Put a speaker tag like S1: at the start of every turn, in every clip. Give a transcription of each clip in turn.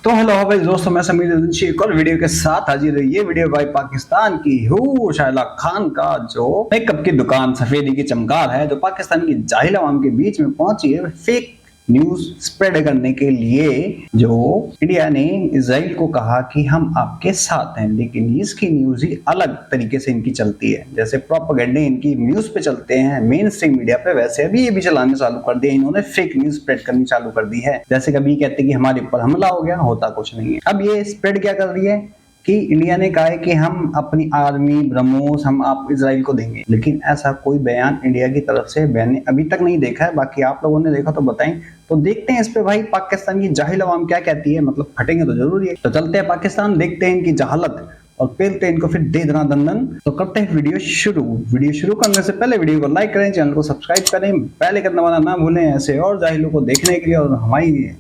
S1: तो हेलो भाई दोस्तों, मैं समीर एक और वीडियो के साथ हाजिर है। ये वीडियो भाई पाकिस्तान की शायला खान का जो मेकअप की दुकान सफेदी की चमकार है, जो पाकिस्तान की जाहिल आवाम के बीच में पहुंची है फेक न्यूज स्प्रेड करने के लिए। जो इंडिया ने इजराइल को कहा कि हम आपके साथ हैं, लेकिन इसकी न्यूज ही अलग तरीके से इनकी चलती है। जैसे प्रोपेगेंडे इनकी न्यूज पे चलते हैं मेन स्ट्रीम मीडिया पे, वैसे अभी ये भी चलाने चालू कर दिया इन्होंने, फेक न्यूज स्प्रेड करनी चालू कर दी है। जैसे कभी कहते कि हमारे ऊपर हमला हो गया, होता कुछ नहीं है। अब ये स्प्रेड क्या कर रही है कि इंडिया ने कहा है कि हम अपनी आर्मी ब्रह्मोस हम आप इजराइल को देंगे, लेकिन ऐसा कोई बयान इंडिया की तरफ से मैंने अभी तक नहीं देखा है। बाकी आप लोगों ने देखा तो बताएं। तो देखते हैं इस पे भाई पाकिस्तान की जाहिल अवाम क्या कहती है। मतलब फटेंगे तो जरूरी है। तो चलते हैं पाकिस्तान, देखते हैं इनकी जहालत और पेलते हैं इनको फिर दे देना दंदन। तो करते हैं वीडियो शुरू करने से पहले वीडियो को लाइक करें, चैनल को सब्सक्राइब करें, बेल आइकन दबाना ना भूलें, ऐसे और जाहिलों को देखने के लिए और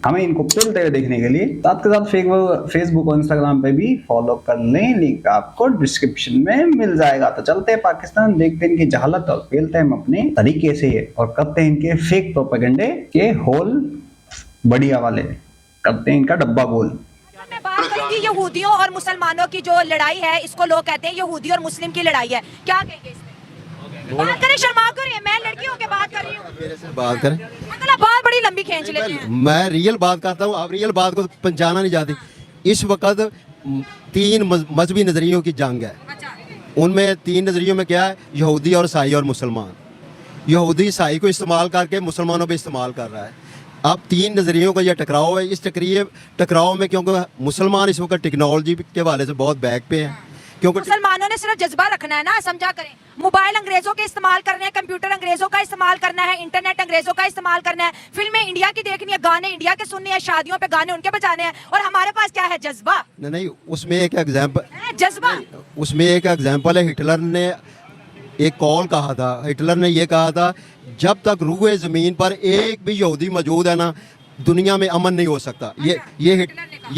S1: हमें इनको पेलते हुए देखने के लिए। साथ के साथ फेसबुक और इंस्टाग्राम पे भी फॉलो कर लें, लिंक आपको डिस्क्रिप्शन में मिल जाएगा। तो चलते हैं पाकिस्तान, देखते हैं इनकी जहालत और पेलते हैं हम अपने तरीके से और करते हैं इनके फेक प्रोपेगेंडे के होल बढ़िया वाले, करते हैं इनका डब्बा गोल।
S2: मैं बात करूंगी यहूदियों और मुसलमानों की जो लड़ाई है, इसको लोग कहते हैं यहूदी और मुस्लिम की लड़ाई है। क्या कहेंगे इसमें? बात करें, शर्मा करिए, मैं लड़की होकर बात कर रही हूँ।
S3: मेरे से बात करें,
S2: मतलब बात बड़ी लंबी खींच लेते हैं।
S3: मैं रियल बात करता हूँ, आप रियल बात को पहचाना नहीं जाती। इस वक्त 3 मजहबी नजरियों की जंग है। उनमें 3 नजरियों में क्या है, यहूदी और ईसाई और मुसलमान। यहूदी ईसाई को इस्तेमाल करके मुसलमानों पे इस्तेमाल कर रहा है। अब 3 नजरियों का यह टकराव है। इस टकराव में क्योंकि मुसलमान इस वक्त टेक्नोलॉजी के हवाले से बहुत बैक पे हैं, क्योंकि
S2: मुसलमानों ने सिर्फ जज्बा रखना है ना, समझा करें। मोबाइल अंग्रेजों के इस्तेमाल करने हैं, कंप्यूटर अंग्रेजों का इस्तेमाल करना है, इंटरनेट अंग्रेजों का इस्तेमाल करना है, फिल्में इंडिया की देखनी है, गाने इंडिया के सुनने हैं, शादियों पे गाने उनके बजाने हैं, और हमारे पास क्या है, जज्बा।
S3: नहीं, उसमें एक एग्जाम्पल
S2: जज्बा,
S3: उसमें एक एग्जाम्पल है। हिटलर ने एक कॉल कहा था, हिटलर ने यह कहा था, जब तक रूए ज़मीन पर एक भी यहूदी मौजूद है ना, दुनिया में अमन नहीं हो सकता। ये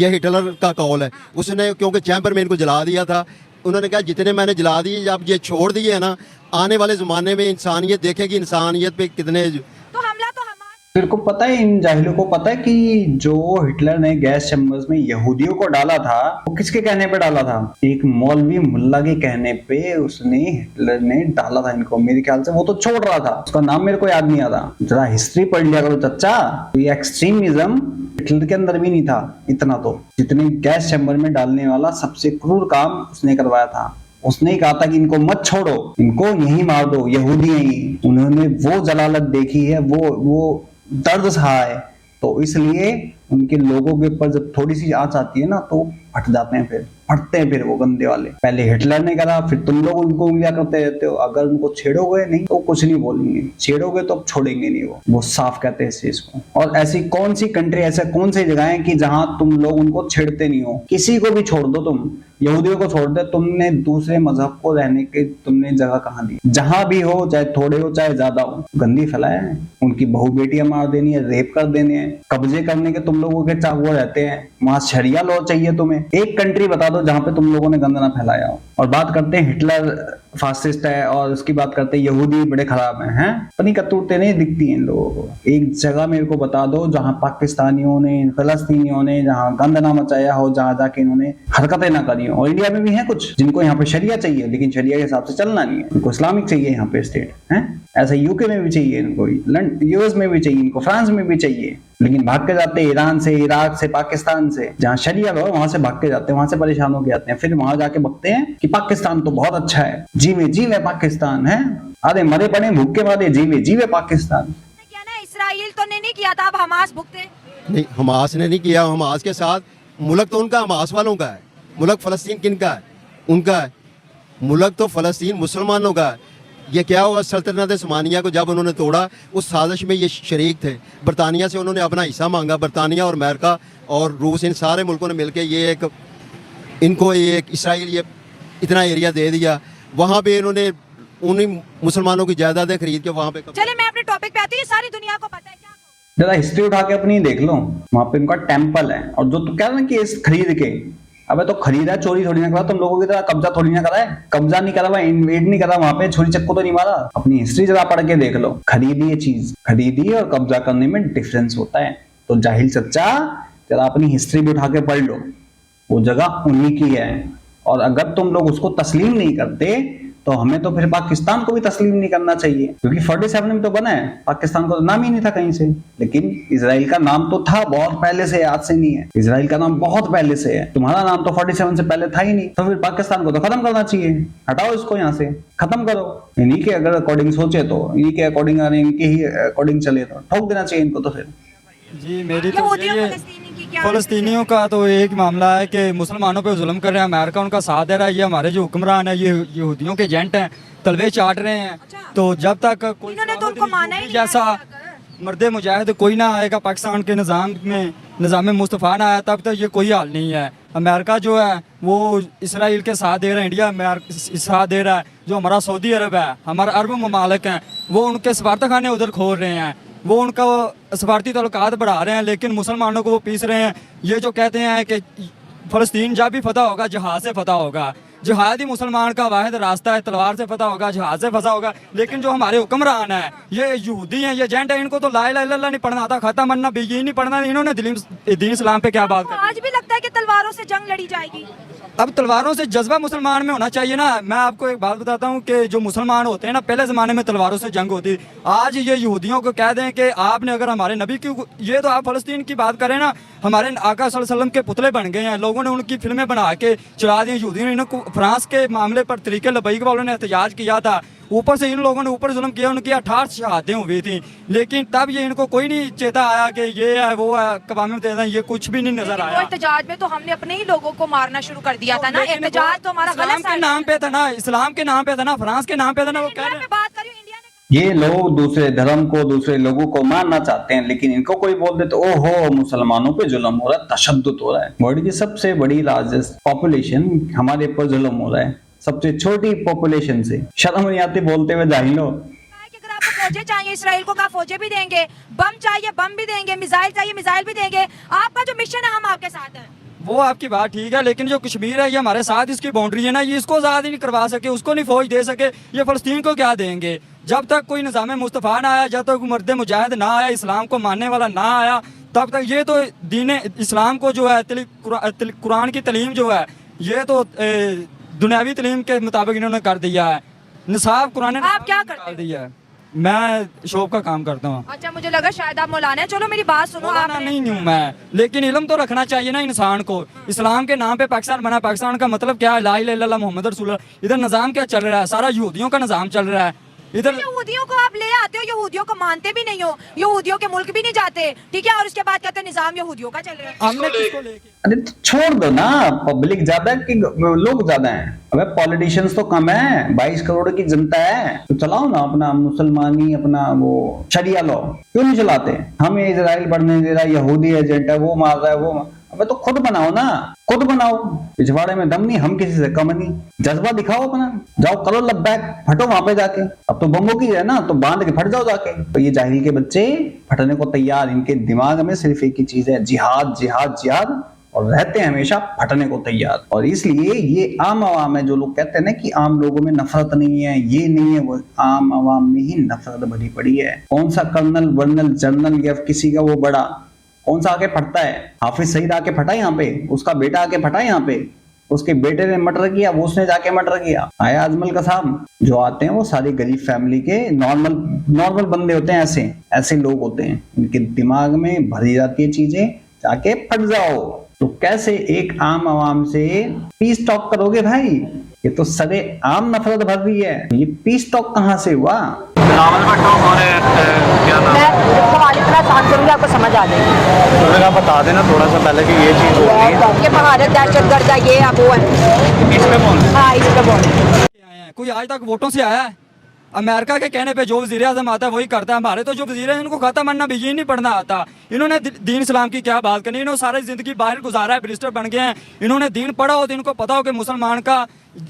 S3: हिटलर का कॉल है। उसने क्योंकि चैम्बरमैन को जला दिया था, उन्होंने कहा जितने मैंने जला दिए, जब ये छोड़ दिए है ना, आने वाले ज़माने में इंसानियत देखेगी इंसानियत पे कितने।
S2: तो हमला तो हमारा।
S1: फिर को पता है, इन जाहिलों को पता है कि जो हिटलर ने गैस चैम्बर्स में यहूदियों को डाला था, वो किसके कहने पे डाला था? एक मौलवी मुल्ला के कहने पे उसने हिटलर ने डाला था इनको। मेरे ख्याल से वो तो छोड़ रहा था, उसका नाम मेरे को याद नहीं आता। जरा हिस्ट्री पढ़ लिया करो चच्चा। तो ये एक्सट्रीमिज्म हिटलर के अंदर भी नहीं था इतना, तो जितने गैस चैम्बर में डालने वाला सबसे क्रूर काम उसने करवाया था। उसने ही कहा था कि इनको मत छोड़ो, इनको यहीं मार दो, यहूदी हैं ये। उन्होंने वो जलालत देखी है, वो दर्द सहा है, तो इसलिए उनके लोगों के ऊपर जब थोड़ी सी आंच आती है ना, तो फट जाते हैं, फिर फटते हैं फिर वो गंदे वाले। पहले हिटलर ने करा, फिर तुम लोग उनको उंगलियां करते रहते हो। अगर उनको छेड़ोगे नहीं तो कुछ नहीं बोलेंगे, छेड़ोगे तो छोड़ेंगे नहीं। वो साफ कहते हैं इस चीज को। और ऐसी कौन सी कंट्री, ऐसा कौन सी जगह है कि जहां तुम लोग उनको छेड़ते नहीं हो? किसी को भी छोड़ दो, तुम यहूदियों को छोड़ दे, तुमने दूसरे मजहब को रहने के तुमने जगह कहाँ दी? जहां भी हो, चाहे थोड़े हो चाहे ज्यादा हो, गंदी फैलाए हैं। उनकी बहु बेटियां मार देनी है, रेप कर देने हैं, कब्जे करने के तुम लोगों के चाहूआ रहते हैं। वहां शरिया लॉ चाहिए तुम्हें। एक कंट्री बता दो जहां पे तुम लोगों ने गंदा ना फैलाया हो। और बात करते हैं हिटलर फासिस्ट है, और उसकी बात करते हैं यहूदी बड़े खराब हैं। पनी कतूरते नहीं दिखती हैं इन लोगों को। एक जगह मेरे को बता दो जहां पाकिस्तानियों ने, फलस्तीनियों ने जहां गंद ना मचाया हो, जहां जाके इन्होंने हरकतें ना करी हो। और इंडिया में भी है कुछ जिनको यहाँ पे शरिया चाहिए, लेकिन शरिया के हिसाब से चलना नहीं है, इनको इस्लामिक चाहिए यहाँ पे स्टेट है। ऐसा यूके में भी चाहिए इनको, यूएस में भी चाहिए इनको, फ्रांस में भी चाहिए, लेकिन भाग के जाते हैं ईरान से, इराक से, पाकिस्तान से। जहां शरिया लो वहां से भाग के जाते हैं, वहां से परेशान होके आते हैं। फिर वहां जाके बकते हैं कि पाकिस्तान तो बहुत अच्छा है, जीवे पाकिस्तान है, अरे मरे पड़े भूखे मारे, जीवे पाकिस्तान।
S2: क्या ना, इसराइल तो ने नहीं किया था, अब हमास भुगते।
S3: नहीं, हमास ने नहीं किया। हमास के साथ मुल्क तो उनका, हमास वालों का है। मुल्क फलस्तीन किनका है? उनका है। मुल्क तो फलस्तीन मुसलमानों का है। ये क्या हुआ, सल्तनत उस्मानिया को जब उन्होंने तोड़ा, उस साजिश में ये शरीक थे। बरतानिया से उन्होंने अपना हिस्सा मांगा। बरतानिया और अमेरिका और रूस, इन सारे मुल्कों ने मिलकर इनको एक इसराइल ये इतना एरिया दे दिया। वहाँ पे इन्होंने उन्हीं मुसलमानों की जायदादें खरीद के वहाँ पे।
S2: चले मैं अपने टॉपिक पे आती हूँ, सारी दुनिया को पता है क्या।
S1: जरा हिस्ट्री उठा के अपनी देख लो, वहां पे उनका टेम्पल है। और जो तू कह रहा ना कि इस खरीद के, अबे तो खरीदा, चोरी थोड़ी ना करा, तुम लोगों की तरह कब्जा थोड़ी ना करा है। कब्जा नहीं करा, इन्वेड नहीं करा, वहां पे छुरी चक्कू तो नहीं मारा। अपनी हिस्ट्री जरा पढ़ के देख लो। खरीदी ये चीज, खरीदी और कब्जा करने में डिफरेंस होता है। तो जाहिल सच्चा जरा अपनी हिस्ट्री भी उठा के पढ़ लो, वो जगह उन्हीं की है। और अगर तुम लोग उसको तस्लीम नहीं करते तो हमें तो फिर पाकिस्तान को भी तस्लीम नहीं करना चाहिए, क्योंकि 47 में तो बना है, पाकिस्तान को तो नाम ही नहीं था कहीं से। लेकिन इसराइल का नाम तो था बहुत पहले से, आज से नहीं है। इसराइल का नाम बहुत पहले से है, तुम्हारा नाम तो 47 से पहले था ही नहीं। तो फिर पाकिस्तान को तो खत्म करना चाहिए, हटाओ इसको यहाँ से, खत्म करो। इन्हीं के अगर अकॉर्डिंग सोचे तो, इन्हीं के अकॉर्डिंग इनके ही अकॉर्डिंग चले तो ठोक देना चाहिए इनको। तो फिर
S4: जी मेरी तो
S2: यहूदियों
S4: ये
S2: फलस्तीनी की क्या
S4: फ़लस्तीनियों का तो एक मामला है कि मुसलमानों पे जुल्म कर रहे हैं, अमेरिका उनका साथ दे रहा है। ये हमारे जो हुक्मरान है ये यहूदियों के एजेंट हैं, तलवे चाट रहे हैं। तो जब तक कोई
S2: इन्होंने तो उनको माना ही नहीं
S4: जैसा मर्द मुजाहिद कोई ना आएगा पाकिस्तान के निज़ाम में, निज़ाम मुस्तफ़ा ना आया, तब तक ये कोई हाल नहीं है। अमेरिका जो है वो इसराइल के साथ दे रहा है, इंडिया साथ दे रहा है। जो हमारा सऊदी अरब है, हमारा अरब ममालिक हैं, वो उनके सफारतखाने उधर खोल रहे हैं, वो उनका सफारती तल्लुकात बढ़ा रहे हैं, लेकिन मुसलमानों को वो पीस रहे हैं। ये जो कहते हैं कि फ़लस्तीन जब भी फतह होगा जहाज़ से फतह होगा, जिहाद ही मुसलमान का वाहिद रास्ता है, तलवार से फतह होगा, जहाज से फतह होगा। लेकिन जो हमारे हुक्मरान है ये यहूदी हैं, ये एजेंट है, इनको तो ला इलाहा इल्लल्लाह नहीं पढ़ना आता, खाता मन्ना बेयीन नहीं पढ़ना। इन्होंने दीन इस्लाम पे क्या बात
S2: आज भी लगता है कि तलवारों से जंग लड़ी जाएगी।
S4: अब तलवारों से जज्बा मुसलमान में होना चाहिए ना। मैं आपको एक बात बताता हूँ कि जो मुसलमान होते हैं ना, पहले ज़माने में तलवारों से जंग होती। आज ये यहूदियों को कह दें कि आपने अगर हमारे नबी की, ये तो आप फ़लस्तीन की बात करें ना, हमारे आका सल्लल्लाहु अलैहि वसल्लम के पुतले बन गए हैं, लोगों ने उनकी फिल्में बना के चला दी। यहूदियों ने इनको फ्रांस के मामले पर तरीके लबैक वालों ने एहतजाज किया था, ऊपर से इन लोगों ने ऊपर जुल्म किया, उनकी 68 शहादतें हुई थी। लेकिन तब ये इनको कोई नहीं चेता आया कि ये है वो है, कवामी मुत्तहिदा, ये कुछ भी नहीं नजर
S2: वो
S4: आया।
S2: एहतजाज में तो हमने अपने ही लोगों को मारना शुरू कर दिया था ना।
S4: लेकिन
S2: एहतजाज तो हमारा
S4: इस्लाम
S2: गलत
S4: के नाम पे था ना, इस्लाम के नाम पे था ना, फ्रांस के नाम पे था ना। वो कह रहे
S2: पे बात करी इंडिया ने।
S1: ये लोग दूसरे धर्म को, दूसरे लोगों को मारना चाहते हैं, लेकिन इनको कोई बोल दे तो ओहो मुसलमानों पे जुल्म हो रहा है, तशद्दुद हो रहा है। वर्ल्ड की सबसे बड़ी लार्जेस्ट पॉपुलेशन हमारे ऊपर जुल्म हो रहा है, सबसे छोटी पॉपुलेशन से। शर्म नहीं आती बोलते हुए जाहिलो।
S2: कि अगर आपको फौजें चाहिए इसराइल को, कहा फौजें भी देंगे, बम चाहिए बम भी देंगे, मिसाइल चाहिए मिसाइल भी देंगे। आपका जो मिशन है हम आपके साथ हैं।
S4: वो आपकी बात ठीक है, लेकिन जो कश्मीर है ये हमारे साथ इसकी बाउंड्री है ना, ये इसको आज़ाद ही नहीं करवा सके, उसको नहीं फौज दे सके, ये फ़लस्तीन को क्या देंगे? जब तक कोई निज़ाम मुस्तफ़ा ना आया, जब तक मर्द मुजाहिद ना आया, इस्लाम को मानने वाला ना आया, तब तक ये तो दीन इस्लाम को जो है कुरान की तलीम जो है ये तो दुनियावी तलीम के मुताबिक इन्होंने कर दिया है। निसाब कुरान ने
S2: आप क्या करते
S4: कर दिया है। मैं शॉप का काम करता हूँ।
S2: अच्छा, मुझे लगा शायद आप मौलाना है। चलो मेरी बात सुनो।
S4: मौलाना
S2: आपने
S4: नहीं हूँ मैं, लेकिन इल्म तो रखना चाहिए ना इंसान को। इस्लाम के नाम पे पाकिस्तान बना, पाकिस्तान का मतलब क्या है? ला इलाहा इल्लल्लाह मोहम्मद रसूलुल्लाह। इधर निज़ाम क्या चल रहा है? सारा यहूदियों का निज़ाम चल रहा है। इधर
S2: यहूदियों को आप ले आते हो, यहूदियों को मानते भी नहीं हो, यहूदियों के मुल्क भी नहीं जाते, ठीक है, और उसके बाद कहते हैं निजाम यहूदियों का चल रहा है।
S4: हमने किसको लेके
S1: अरे तो छोड़ दो ना, पब्लिक ज्यादा है कि लोग ज्यादा हैं? अबे पॉलिटिशियंस तो कम है, 22 करोड़ की जनता है, तो चलाओ ना अपना मुसलमानी, अपना वो शरिया लॉ। क्यों नहीं चलाते? हमें इजराइल बढ़ने दे रहा है, यहूदी एजेंट है, वो मार रहा है, वो अबे तो खुद बनाओ ना, खुद बनाओ। पिछवाड़े में दम नहीं, हम किसी से कम नहीं। जज्बा दिखाओ अपना, जाओ करो लब्बैक, फटो वहां पे जाके। अब तो बम्बों की है ना, तो बांध के फट जाओ जाके। तो ये जाहिल के बच्चे फटने को तैयार, इनके दिमाग में सिर्फ एक ही चीज है, जिहाद जिहाद जिहाद, और रहते हैं हमेशा फटने को तैयार। और इसलिए ये आम आवाम है, जो लोग कहते हैं ना कि आम लोगों में नफरत नहीं है, ये नहीं है, वो आम आवाम में ही नफरत भरी पड़ी है। कौन सा कर्नल वर्नल जनरल या किसी का वो बड़ा कौन सा आके फटता है? हाफिज सईद आके फटा यहाँ पे, उसका बेटा आके फटा यहाँ पे, उसके बेटे ने मर्डर किया, वो उसने जाके मर्डर किया। आया अजमल कसाब। जो आते हैं वो सारी गरीब फैमिली के नॉर्मल बंदे होते हैं, ऐसे लोग होते हैं, इनके दिमाग में भरी जाती है चीजें, जाके फट जाओ। तो कैसे एक आम आवाम से पीस टॉक करोगे भाई? ये तो सरे आम नफरत भर रही है, ये पीस टॉक कहाँ से हुआ?
S5: बिलावल भट्टो और क्या नाम है?
S2: मैं सवाल इतना आसान करूंगी आपको समझ आ जाएगा।
S5: तो आप बता देना थोड़ा सा पहले कि ये चीज़ हो रही है।
S2: ये भारत दहशतगर्द है, ये अब वो है।
S5: इस पे बोल
S2: हाँ, इस पे बोल।
S4: कोई आज तक वोटों से आया है? अमेरिका के कहने पे जो वज़ीर आज़म आता है वही करता है। हमारे तो जो वज़ीर हैं इनको खाता मन्ना बेयीन नहीं पढ़ना आता। इन्होंने दीन इस्लाम की क्या बात करनी, इन्होंने सारी ज़िंदगी बाहर गुजारा है, बैरिस्टर बन गए हैं। इन्होंने दीन पढ़ा हो तो इनको पता हो कि मुसलमान का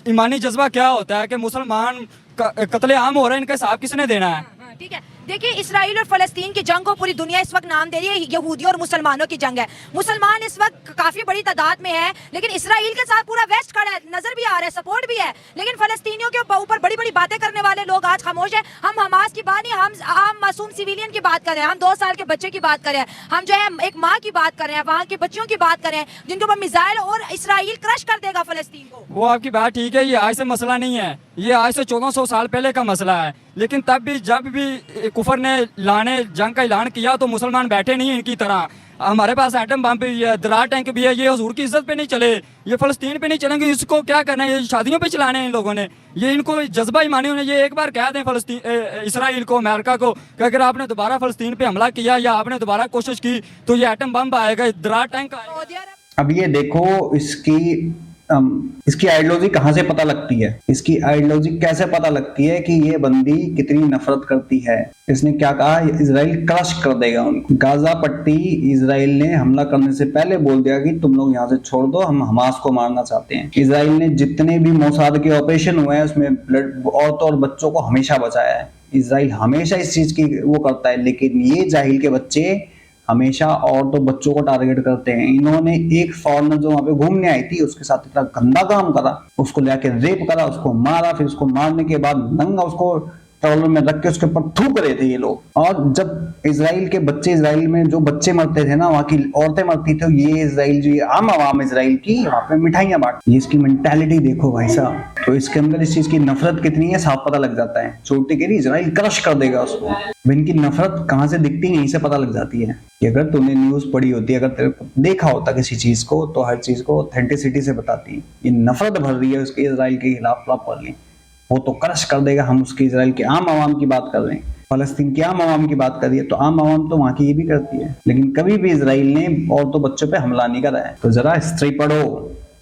S4: ईमानी जज्बा क्या होता है, कि मुसलमान का कत्ले आम हो रहा है, इनका हिसाब किसने देना है।
S2: ठीक है, देखिए, इसराइल और फलस्तीन की जंग को पूरी दुनिया इस वक्त नाम दे रही है यहूदियों और मुसलमानों की जंग है। मुसलमान इस वक्त काफी बड़ी तादाद में है, लेकिन इसराइल के साथ पूरा वेस्ट खड़ा है, नजर भी आ रहा है, सपोर्ट भी है। लेकिन फलस्तीनियों के ऊपर बड़ी बड़ी बातें करने वाले लोग आज खामोश है। हम हमास की बात नहीं, हम मासूम सिविलियन की बात कर रहे हैं, हम 2 साल के बच्चे की बात कर रहे हैं, हम जो है एक माँ की बात कर रहे हैं, वहाँ के बच्चों की बात कर रहे हैं जिनके ऊपर मिसाइल, और इसराइल क्रश कर देगा फलस्तीन को।
S4: वो आपकी बात ठीक है, ये आज से मसला नहीं है, ये आज से 1400 साल पहले का मसला है। लेकिन तब भी जब भी कुफर ने लाने जंग का ऐलान किया तो मुसलमान बैठे नहीं इनकी तरह। हमारे पास एटम बम भी है, दरार टैंक भी है, ये हुजूर की इज्जत पे नहीं चले, ये फलस्तीन पे नहीं चलेंगे। इसको क्या करना है, ये शादियों पे चलाने हैं इन लोगों ने, ये इनको जज्बा ईमानी होने। ये एक बार कह दें फलस्तीन इसराइल को, अमेरिका को कि अगर आपने दोबारा फलस्तीन पे हमला किया या आपने दोबारा कोशिश की तो ये एटम बम आएगा, दरार टैंक आएगा।
S1: अब ये देखो इसकी आइडियोलॉजी कहाँ से पता लगती है, इसकी आइडियोलॉजी कैसे पता लगती है कि ये बंदी कितनी नफरत करती है। इसने क्या कहा, इजराइल क्रश कर देगा उनको। गाजा पट्टी इजराइल ने हमला करने से पहले बोल दिया कि तुम लोग यहाँ से छोड़ दो, हम हमास को मारना चाहते हैं। इजराइल ने जितने भी मोसाद के ऑपरेशन हुए हैं उसमें औरतों और बच्चों को हमेशा बचाया है। इजराइल हमेशा इस चीज की वो करता है, लेकिन ये जाहिल के बच्चे हमेशा औरतों बच्चों को टारगेट करते हैं। इन्होंने एक फॉरेनर जो वहां पे घूमने आई थी उसके साथ इतना गंदा काम करा, उसको लेके रेप करा, उसको मारा, फिर उसको मारने के बाद नंगा उसको ट्रॉलर में रख के उसके ऊपर थूक रहे थे ये लोग। और जब इजराइल के बच्चे, इजराइल में जो बच्चे मरते थे ना, वहाँ की औरतें मरती थी, ये इजराइल जो आम आवाम इजराइल की वहाँ पे मिठाइयां बांट, ये इसकी मेंटालिटी देखो भाई साहब। तो इसके अंदर इस चीज की नफरत कितनी है साफ पता लग जाता है। छोटी कह रही इजराइल क्रश कर देगा उसको। इनकी नफरत कहाँ से दिखती है, यहीं से पता लग जाती है कि अगर तुमने न्यूज पढ़ी होती, अगर तेरे को देखा होता किसी चीज को, तो हर चीज को ऑथेंटिसिटी से बताती। ये नफरत भर रही है उसके इजराइल के खिलाफ प्रॉपरली, वो तो क्रश कर देगा। हम उसकी इजराइल के आम आवाम की बात कर रहे हैं, फलस्तीन की आम आवाम की बात कर रही है, तो आम आवाम तो वहां की ये भी करती है। लेकिन कभी भी इजराइल ने औरतों बच्चों पे हमला नहीं करा है। तो जरा हिस्ट्री पढ़ो,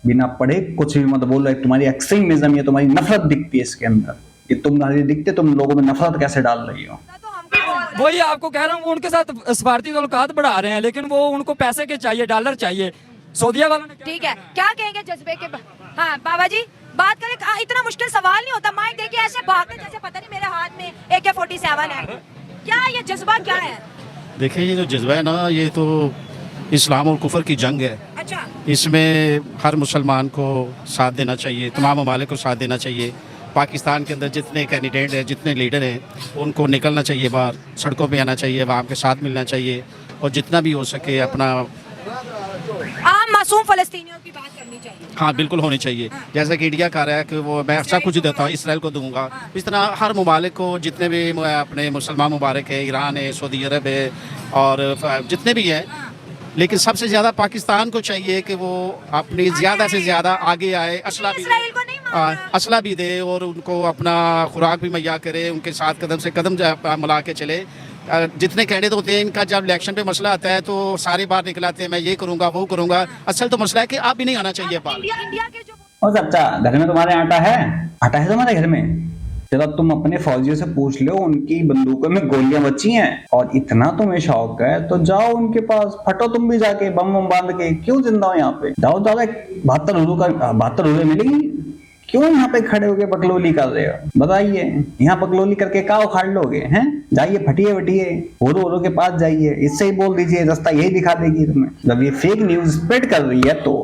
S1: बिना पढ़े कुछ भी मत बोलो। तुम्हारी एक्सट्रीमिज्म, ये तुम्हारी नफरत दिखती है इसके अंदर, ये तुम्हारी दिखते, तुम लोगों में नफरत कैसे डाल रही हो।
S4: वही आपको कह रहा हूँ, वो उनके साथ सफारती ताल्लुकात बढ़ा रहे हैं, लेकिन वो उनको पैसे के चाहिए, डॉलर चाहिए। सऊदीया वालों ने
S2: ठीक है, क्या कहेंगे जज्बे के हाँ बाबा जी बात करें। इतना मुश्किल सवाल नहीं होता, माइक देखिए ऐसे भागते जैसे पता नहीं मेरे हाथ में AK-47 है। क्या ये जज्बा क्या है?
S6: देखिए, ये जो जज्बा है ना, ये तो इस्लाम और कुफर की जंग है।
S2: अच्छा,
S6: इसमें हर मुसलमान को साथ देना चाहिए, तमाम ममालिक को साथ देना चाहिए। पाकिस्तान के अंदर जितने कैंडिडेट हैं, जितने लीडर हैं, उनको निकलना चाहिए बाहर, सड़कों पे आना चाहिए, वहाँ के साथ मिलना चाहिए, और जितना भी हो सके अपना
S2: आम मासूम फलस्तीनियों की बात करनी चाहिए।
S6: हाँ बिल्कुल होनी चाहिए। जैसा कि इंडिया कह रहा है कि वो मैं सब कुछ देता हूँ, इसराइल को दूंगा, इस तरह हर ममालिक को, जितने भी अपने मुसलमान मुबारक है, ईरान है, सऊदी अरब है, और जितने भी हैं, लेकिन सबसे ज़्यादा पाकिस्तान को चाहिए कि वो अपनी ज़्यादा से ज़्यादा आगे आए, असला भी
S2: इसराइल को नहीं मारना।
S6: असला भी दे, और उनको अपना खुराक भी मुहैया करे, उनके साथ कदम से कदम मिला के चले। जितने कैंडिडेट होते हैं, इनका जब इलेक्शन पे मसला आता है तो सारे बाहर निकल आते हैं, मैं ये करूँगा वो करूँगा। असल तो मसला है कि आप भी नहीं आना चाहिए बाहर।
S2: इंडिया के जो
S1: और चाचा, घर में तुम्हारे आटा है? आटा है तुम्हारे घर में? जरा तुम अपने फौजियों से पूछ लो, उनकी बंदूकों में गोलियां बची हैं, और इतना तुम्हें शौक है तो जाओ उनके पास, फटो तुम भी जाके, बम बम बांध के। क्यों जिंदा हो यहाँ पे? जाओ जाओ, 72 रुपए मिलेगी। क्यों यहाँ पे खड़े होके बकलोली कर रहे हो? बताइए, यहाँ बकलोली करके का उखाड़ लोगे हैं? जाइए, फटिए वटिए, ओरो के पास जाइए, इससे ही बोल दीजिए, रास्ता यही दिखा देगी तुम्हें। जब ये फेक न्यूज स्प्रेड कर रही है तो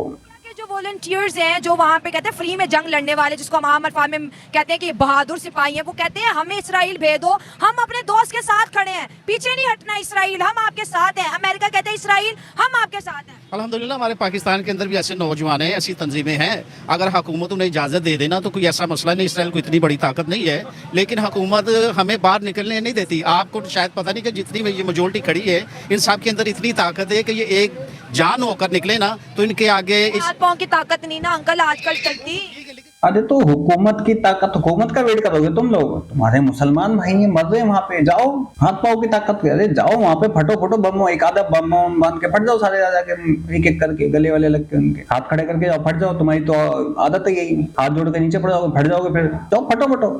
S2: जो वॉलंटियर्स हैं, जो वहाँ पे कहते हैं फ्री में जंग लड़ने वाले, जिसको हम आम अल्फाज में कहते हैं कि बहादुर सिपाही हैं, वो कहते हैं हमें इसराइल भेजो, हम अपने दोस्त के साथ खड़े हैं, पीछे नहीं हटना इसराइल, हम आपके साथ हैं। अमेरिका कहते हैं इसराइल हम आपके साथ हैं।
S6: अल्हम्दुलिल्लाह हमारे पाकिस्तान के अंदर भी ऐसे नौजवान हैं, ऐसी तंजीमें हैं। अगर हुकूमत उन्हें इजाज़त दे देना तो कोई ऐसा मसला नहीं। इसराइल को इतनी बड़ी ताकत नहीं है, लेकिन हुकूमत हमें बाहर निकलने नहीं देती। आपको शायद पता नहीं कि जितनी ये मेजोरिटी खड़ी है, इन सब के अंदर इतनी ताकत है कि ये एक जान होकर निकले ना तो इनके आगे
S2: हाथ पांव की ताकत नहीं ना अंकल आजकल चलती।
S1: अरे तो हुकूमत की ताकत, हुकूमत का वेट करोगे तुम लोग? तुम्हारे मुसलमान भाई ये मर रहे हैं वहां पे, जाओ हाथ पाँव की ताकत करे, जाओ वहां पे, फटो फटो बम, एक आधा बम बांध के फट जाओ सारे, जाके एक एक करके गले वाले लग के उनके हाथ खड़े करके जाओ, फट जाओ। तुम्हारी तो आदत है यही, हाथ जोड़ के नीचे पड़ जाओगे, फट जाओगे, फिर जाओ फटो फटो।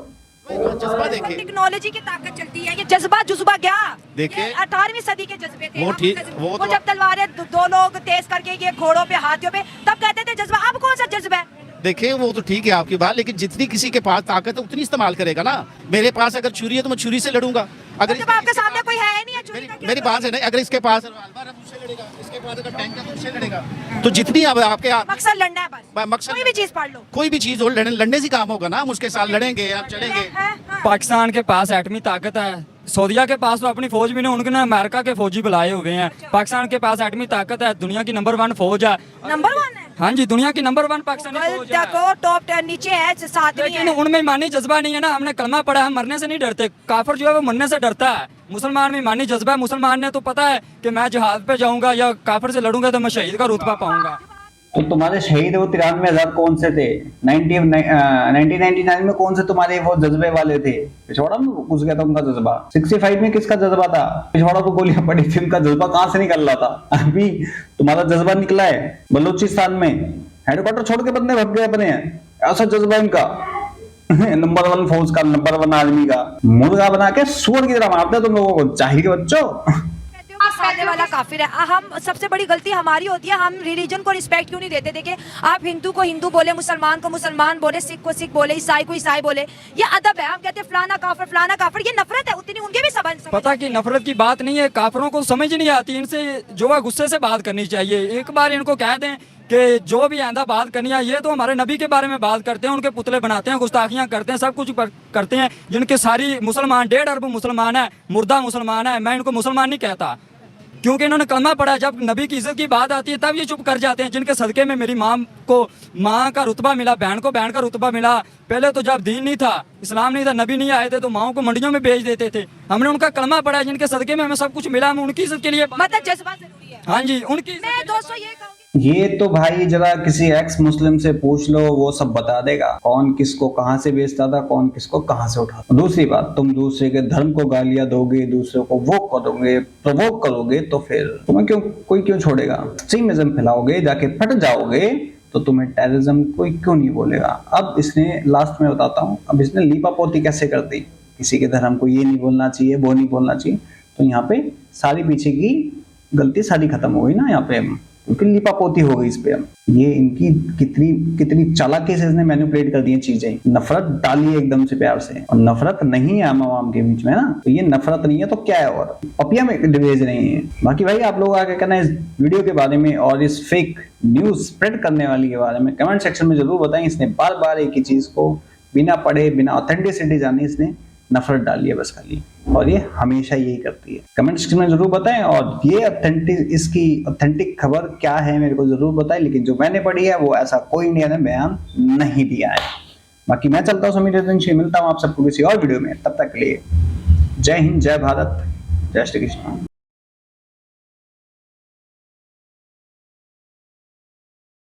S6: जज्बा देखिए,
S2: टेक्नोलॉजी की ताकत चलती है, ये जज्बा जुज्बा क्या?
S6: देखिए,
S2: 18वीं सदी के जज्बे थे।
S6: वो ठीक,
S2: वो
S6: तो
S2: जब तलवारें दो लोग तेज करके ये घोड़ों पे हाथियों पे, तब कहते थे जज्बा। अब कौन सा जज्बा है?
S6: देखिए वो तो ठीक है आपकी बात, लेकिन जितनी किसी के पास ताकत है उतनी इस्तेमाल करेगा ना। मेरे पास अगर छुरी है तो मैं छुरी से लड़ूंगा। अगर
S2: जब आपके सामने कोई है ही नहीं है चोरी का,
S6: मेरी बात है ना, अगर इसके पास रिवॉल्वर है मुझसे लड़ेगा, इसके पास अगर टैंक है तो मुझसे लड़ेगा। तो जितनी अब आपके
S2: मकसद लड़ना है बस,
S6: मकसद
S2: कोई भी चीज पढ़ लो।
S6: कोई भी चीज हो लड़ने से काम होगा ना, हम उसके साथ लड़ेंगे, आप चलेंगे।
S4: पाकिस्तान के पास एटमी ताकत है, सऊदीया के पास तो अपनी फौज भी नहीं, उनके ना अमेरिका के फौजी बुलाए हुए हैं। पाकिस्तान के पास एटमी ताकत है, दुनिया की नंबर 1 फौज है।
S2: नंबर 1 है,
S4: हाँ जी, दुनिया की नंबर 1 पाकिस्तानी फौज है।
S2: देखो टॉप 10 नीचे है, 7
S4: लेकिन उनमें ईमानी जज्बा नहीं है ना। हमने कलमा पढ़ा है, हम मरने से नहीं डरते। काफिर जो है वो मरने से डरता है। मुसलमान में ईमानी जज्बा है। मुसलमान ने तो पता है कि मैं जिहाद पे जाऊंगा या काफिर से लड़ूंगा तो मैं शहीद का रुतबा पाऊंगा।
S1: तो तुम्हारे शहीद वो 93,000 कौन से थे? 1999 में कौन से तुम्हारे वो जज्बे वाले थे? पिछवाड़ा में घुस गया था उनका जज्बा। 65 में किसका जज्बा था? पिछवाड़ा को गोलियां पड़ी थी, उनका जज्बा कहां से निकल रहा था? अभी तुम्हारा जज्बा निकला है बलूचिस्तान में, हेडक्वार्टर छोड़ के बंदे भग गए अपने, ऐसा जज्बा इनका। नंबर 1 फौज का, नंबर 1 आर्मी का मुर्गा बना के सुअर की तरह मारते तुम लोगों को, जाहिर के बच्चों।
S2: सामने वाला काफिर है। हम सबसे बड़ी गलती हमारी होती है, हम रिलीजन को रिस्पेक्ट क्यों नहीं देते? देखिए, आप हिंदू को हिंदू बोले, मुसलमान को मुसलमान बोले, सिख को सिख बोले, ईसाई को ईसाई बोले, ये अदब है। हम कहते हैं फलाना काफिर, ये नफरत है। उतनी उनके भी समझ
S4: पता कि नफरत की बात नहीं है, काफिरों को समझ नहीं आती। इनसे जो है गुस्से से बात करनी चाहिए। एक बार इनको कह दें कि जो भी आंदा बात करनी है, ये तो हमारे नबी के बारे में बात करते हैं, उनके पुतले बनाते हैं, गुस्ताखियां करते हैं, सब कुछ करते हैं। जिनके सारी मुसलमान 1.5 अरब मुसलमान है, मुर्दा मुसलमान है। मैं इनको मुसलमान नहीं कहता, क्योंकि इन्होंने कलमा पढ़ा। जब नबी की इज्जत की बात आती है तब ये चुप कर जाते हैं। जिनके सदके में मेरी माँ को माँ का रुतबा मिला, बहन को बहन का रुतबा मिला। पहले तो जब दीन नहीं था, इस्लाम नहीं था, नबी नहीं आए थे, तो माओ को मंडियों में बेच देते थे। हमने उनका कलमा पढ़ा, जिनके सदके में हमें सब कुछ मिला, हम उनकी इज्जत के लिए
S2: मतलब जज्बा जरूरी है।
S4: हाँ जी, उनकी
S2: मैं दोस्तों ये कहूँगी,
S1: ये तो भाई जरा किसी एक्स मुस्लिम से पूछ लो, वो सब बता देगा कौन किसको कहां से बेचता था, कौन किसको कहां से उठाता। दूसरी बात, तुम दूसरे के धर्म को गालियां दोगे, दूसरे को वो करोगे, प्रवोक करोगे, तो फिर तुम्हें क्यों छोड़ेगा? एक्सट्रीमिज्म फैलाओगे, जाके फट जाओगे, तो तुम्हें टेररिज्म कोई क्यों नहीं बोलेगा? अब इसने, लास्ट में बताता हूँ, अब इसने लीपापोती कैसे कर दी, किसी के धर्म को ये नहीं बोलना चाहिए, वो नहीं बोलना चाहिए। तो यहाँ पे सारी पीछे की गलती सारी खत्म हो गई ना यहाँ पे, क्योंकि लिपापोती हो गई इस पे। ये इनकी कितनी चालाकी से इसने मैनिपुलेट कर दी चीजें। नफरत डाली है एकदम से प्यार से, और नफरत नहीं है आम आवाम के बीच में ना, तो ये नफरत नहीं है तो क्या है? और पपिया में डिवेज नहीं है। बाकी भाई आप लोग आगे कहना इस वीडियो के बारे में और इस फेक न्यूज स्प्रेड करने वाली के बारे में कमेंट सेक्शन में जरूर बताएं। इसने बार बार एक ही चीज को बिना पढ़े, बिना ऑथेंटिसिटी जाने इसने नफरत डाली है बस खाली, और ये हमेशा यही करती है। कमेंट सेक्शन में जरूर बताएं, और ये इसकी ऑथेंटिक खबर क्या है मेरे को जरूर बताएं। लेकिन जो मैंने पढ़ी है वो ऐसा कोई इंडिया ने बयान नहीं दिया है। बाकी मैं चलता हूँ, समीर, मिलता हूँ आप सबको किसी और वीडियो में। तब तक के लिए जय हिंद, जय भारत, जय श्री कृष्ण।